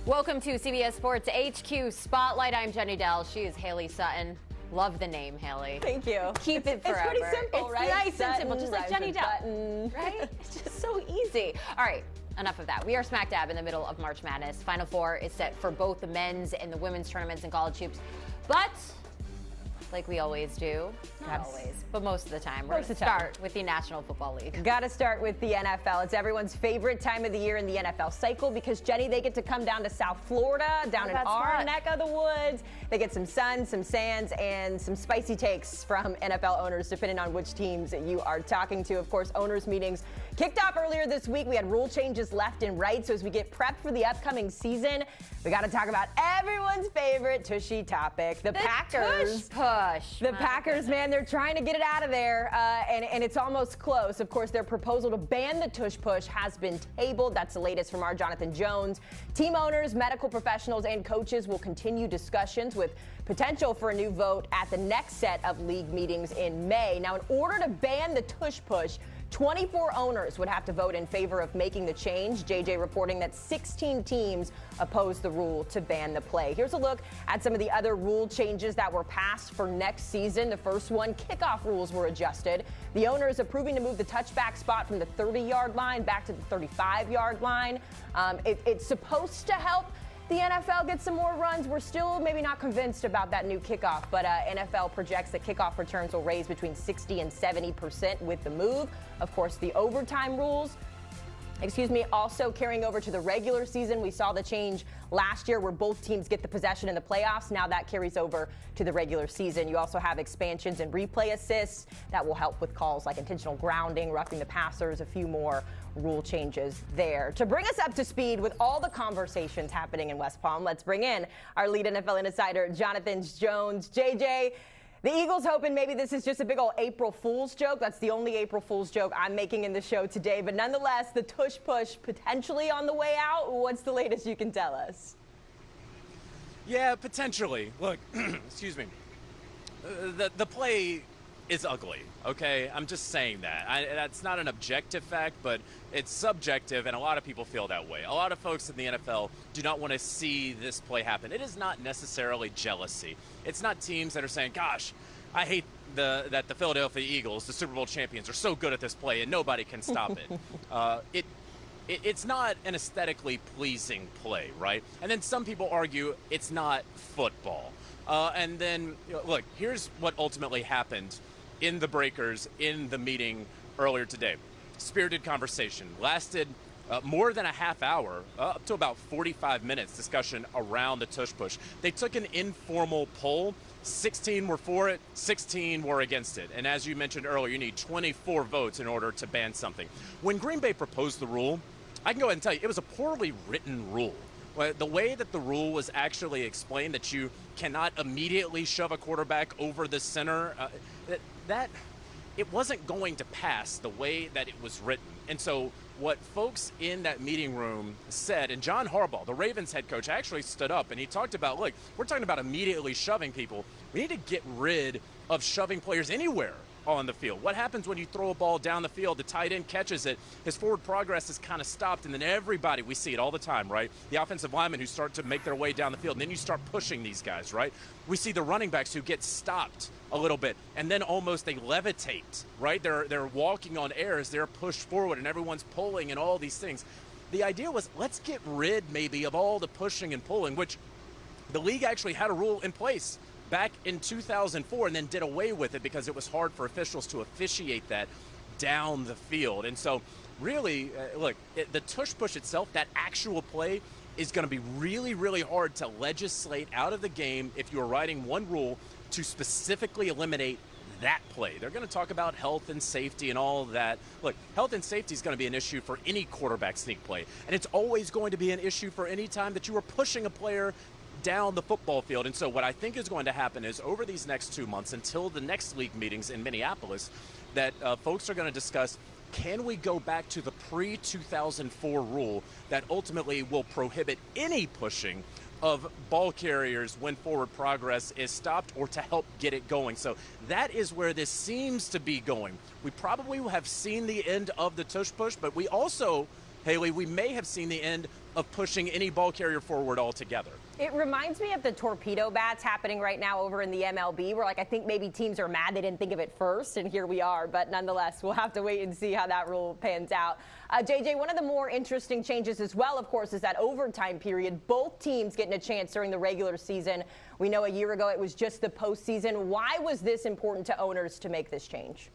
Welcome to CBS Sports HQ Spotlight. I'm Jenny Dell. She is Haley Sutton. Love the name, Haley. Thank you. Keep it forever. It's pretty simple, right? It's nice and simple, just like Jenny Dell. Button. Right? It's just so easy. All right, enough of that. We are smack dab in the middle of March Madness. Final Four is set for both the men's and the women's tournaments in college hoops. But like we always do, not always, but most of the time, we're going to start with the National Football League. Got to start with the NFL. It's everyone's favorite time of the year in the NFL cycle because, Jenny, they get to come down to South Florida, down in our neck of the woods. They get some sun, some sands, and some spicy takes from NFL owners, depending on which teams you are talking to. Of course, owners' meetings kicked off earlier this week. We had rule changes left and right. So as we get prepped for the upcoming season, we got to talk about everyone's favorite tushy topic, the Packers. Tush push. The Packers, man, they're trying to get it out of there, and it's almost close. Of course, their proposal to ban the tush push has been tabled. That's the latest from our Jonathan Jones. Team owners, medical professionals, and coaches will continue discussions with potential for a new vote at the next set of league meetings in May. Now, in order to ban the tush push, 24 owners would have to vote in favor of making the change. JJ reporting that 16 teams opposed the rule to ban the play. Here's a look at some of the other rule changes that were passed for next season. The first one, kickoff rules were adjusted. The owner is approving to move the touchback spot from the 30-yard line back to the 35-yard line. It's supposed to help the NFL gets some more runs. We're still maybe not convinced about that new kickoff, but NFL projects that kickoff returns will raise between 60 and 70% with the move. Of course, the overtime rules, also carrying over to the regular season. We saw the change last year where both teams get the possession in the playoffs. Now that carries over to the regular season. You also have expansions and replay assists that will help with calls like intentional grounding, roughing the passers, a few more rule changes there. To bring us up to speed with all the conversations happening in West Palm, let's bring in our lead NFL insider, Jonathan Jones. JJ, the Eagles hoping maybe this is just a big old April Fool's joke. That's the only April Fool's joke I'm making in the show today. But nonetheless, the tush push potentially on the way out. What's the latest you can tell us? Yeah, potentially. Look, excuse me. The play is ugly, okay? I'm just saying that. That's not an objective fact, but it's subjective, and a lot of people feel that way. A lot of folks in the NFL do not want to see this play happen. It is not necessarily jealousy. It's not teams that are saying, gosh, I hate that the Philadelphia Eagles, the Super Bowl champions, are so good at this play and nobody can stop it. It's not an aesthetically pleasing play, right? And then some people argue it's not football. And then, look, here's what ultimately happened in the breakers in the meeting earlier today. Spirited conversation. Lasted more than a half hour, up to about 45 minutes discussion around the tush push. They took an informal poll. 16 were for it, 16 were against it. And as you mentioned earlier, you need 24 votes in order to ban something. When Green Bay proposed the rule, I can go ahead and tell you, it was a poorly written rule. The way that the rule was actually explained, that you cannot immediately shove a quarterback over the center, it wasn't going to pass the way that it was written. And so what folks in that meeting room said, and John Harbaugh, the Ravens head coach, actually stood up and he talked about, look, we're talking about immediately shoving people. We need to get rid of shoving players anywhere on the field. What happens when you throw a ball down the field, the tight end catches it, his forward progress is kind of stopped, and then everybody, we see it all the time, right? The offensive linemen who start to make their way down the field, and then you start pushing these guys, right? We see the running backs who get stopped a little bit, and then almost they levitate, right? They're walking on air as they're pushed forward, and everyone's pulling and all these things. The idea was, let's get rid maybe of all the pushing and pulling, which the league actually had a rule in place back in 2004 and then did away with it because it was hard for officials to officiate that down the field. And so really, look, the tush push itself, that actual play, is going to be really, really hard to legislate out of the game if you're writing one rule to specifically eliminate that play. They're going to talk about health and safety and all of that. Look, health and safety is going to be an issue for any quarterback sneak play. And it's always going to be an issue for any time that you are pushing a player down the football field. And so what I think is going to happen is over these next 2 months until the next league meetings in Minneapolis, that folks are going to discuss, can we go back to the pre-2004 rule that ultimately will prohibit any pushing of ball carriers when forward progress is stopped or to help get it going. So that is where this seems to be going. We probably will have seen the end of the tush push, but we also, Haley, we may have seen the end of pushing any ball carrier forward altogether. It reminds me of the torpedo bats happening right now over in the MLB, where I think maybe teams are mad they didn't think of it first, and here we are. But nonetheless, we'll have to wait and see how that rule pans out. JJ, one of the more interesting changes as well, of course, is that overtime period. Both teams getting a chance during the regular season. We know a year ago it was just the postseason. Why was this important to owners to make this change?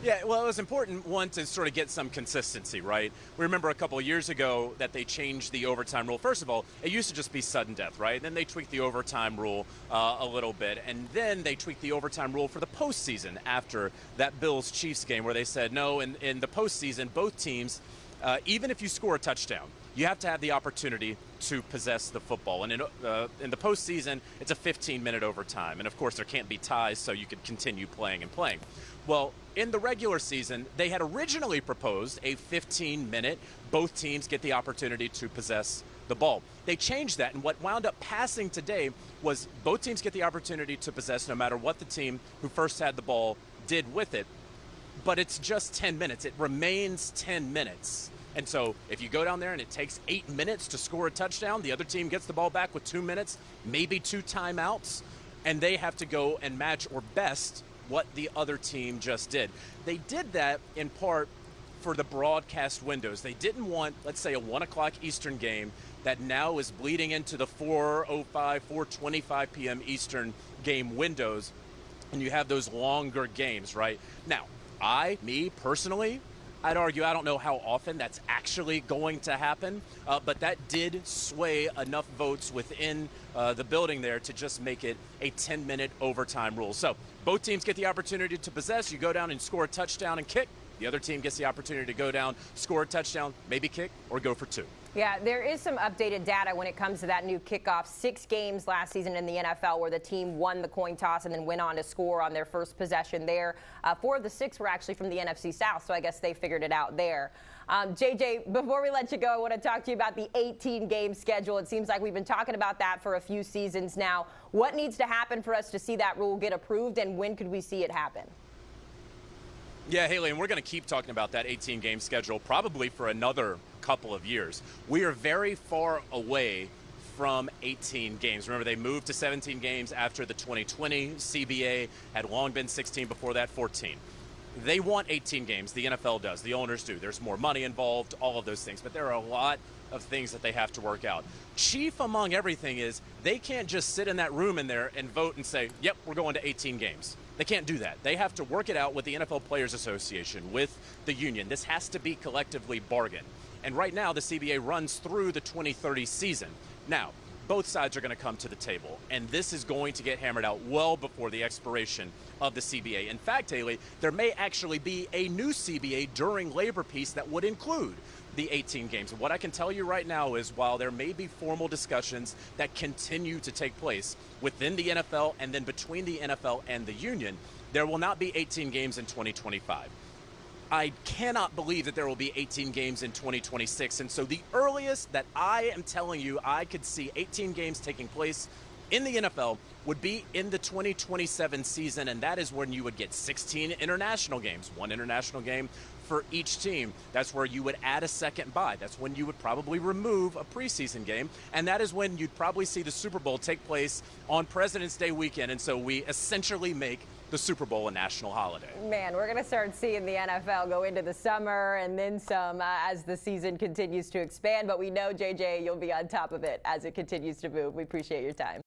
Yeah, well, it was important, one, to sort of get some consistency, right? We remember a couple of years ago that they changed the overtime rule. First of all, it used to just be sudden death, right? Then they tweaked the overtime rule a little bit, and then they tweaked the overtime rule for the postseason after that Bills-Chiefs game where they said, no, in the postseason, both teams, even if you score a touchdown, you have to have the opportunity to possess the football. And in the postseason, it's a 15-minute overtime. And, of course, there can't be ties, so you could continue playing and playing. Well, in the regular season, they had originally proposed a 15-minute, both teams get the opportunity to possess the ball. They changed that, and what wound up passing today was both teams get the opportunity to possess no matter what the team who first had the ball did with it. But it's just 10 minutes. It remains 10 minutes. And so if you go down there and it takes 8 minutes to score a touchdown, the other team gets the ball back with 2 minutes, maybe 2 timeouts, and they have to go and match or best what the other team just did. They did that in part for the broadcast windows. They didn't want, let's say, a 1 o'clock Eastern game that now is bleeding into the 4:05, 4:25 p.m. Eastern game windows, and you have those longer games, right? Now, me personally, I'd argue I don't know how often that's actually going to happen, but that did sway enough votes within the building there to just make it a 10-minute overtime rule. So both teams get the opportunity to possess. You go down and score a touchdown and kick. The other team gets the opportunity to go down, score a touchdown, maybe kick, or go for 2. Yeah, there is some updated data when it comes to that new kickoff. 6 games last season in the NFL where the team won the coin toss and then went on to score on their first possession there. 4 of the 6 were actually from the NFC South, so I guess they figured it out there. JJ, before we let you go, I want to talk to you about the 18-game schedule. It seems like we've been talking about that for a few seasons now. What needs to happen for us to see that rule get approved, and when could we see it happen? Yeah, Haley, and we're going to keep talking about that 18-game schedule probably for another couple of years. We are very far away from 18 games. Remember, they moved to 17 games after the 2020 CBA, had long been 16 before that, 14. They want 18 games. The NFL does. The owners do. There's more money involved, all of those things. But there are a lot of things that they have to work out. Chief among everything is they can't just sit in that room in there and vote and say, yep, we're going to 18 games. They can't do that. They have to work it out with the NFL Players Association, with the union. This has to be collectively bargained. And right now, the CBA runs through the 2030 season. Now, both sides are going to come to the table, and this is going to get hammered out well before the expiration of the CBA. In fact, Haley, there may actually be a new CBA during labor peace that would include the 18 games. And what I can tell you right now is while there may be formal discussions that continue to take place within the NFL and then between the NFL and the union, there will not be 18 games in 2025. I cannot believe that there will be 18 games in 2026. And so the earliest that I am telling you I could see 18 games taking place in the NFL would be in the 2027 season, and that is when you would get 16 international games, 1 international game for each team. That's where you would add a second bye. That's when you would probably remove a preseason game, and that is when you'd probably see the Super Bowl take place on President's Day weekend, and so we essentially make the Super Bowl a national holiday. Man, we're going to start seeing the NFL go into the summer and then some as the season continues to expand, but we know, JJ, you'll be on top of it as it continues to move. We appreciate your time.